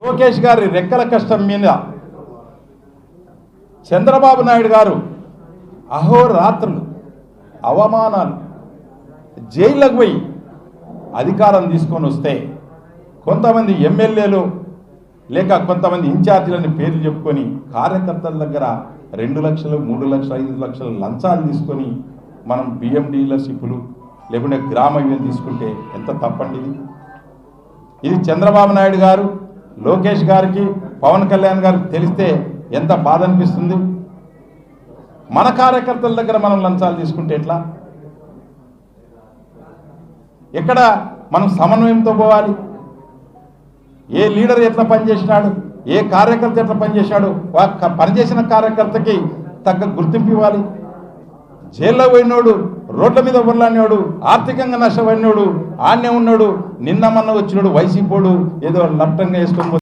లోకేష్ గారి రెక్కల కష్టం మీద చంద్రబాబు నాయుడు గారు అహోరాత్రులు అవమానాలు జైళ్ళకు పోయి అధికారం తీసుకొని వస్తే కొంతమంది ఎమ్మెల్యేలు లేక కొంతమంది ఇన్ఛార్జీలని పేర్లు చెప్పుకొని కార్యకర్తల దగ్గర 2 లక్షలు 3 లక్షలు 5 లక్షలు లంచాలు తీసుకొని మనం బియ్యం డీలర్షిప్లు లేకుంటే గ్రామ ఇవి తీసుకుంటే ఎంత తప్పండి ఇది చంద్రబాబు నాయుడు గారు లోకేష్ గారికి పవన్ కళ్యాణ్ గారికి తెలిస్తే ఎంత బాధ అనిపిస్తుంది మన కార్యకర్తల దగ్గర మనం లంచాలు తీసుకుంటే ఎట్లా ఎక్కడ మనం సమన్వయంతో పోవాలి ఏ లీడర్ ఎట్లా పనిచేసినాడు ఏ కార్యకర్త ఎట్లా పనిచేశాడు పనిచేసిన కార్యకర్తకి తగ్గ గుర్తింపు ఇవ్వాలి జైల్లో పోయినోడు రోడ్ల మీద ఉర్లాడినోడు ఆర్థికంగా నష్టపోయినోడు ఆడనే ఉన్నాడు నిన్న మొన్న వచ్చినోడు వైసీపోడు ఏదో లప్టంగా వేసుకొని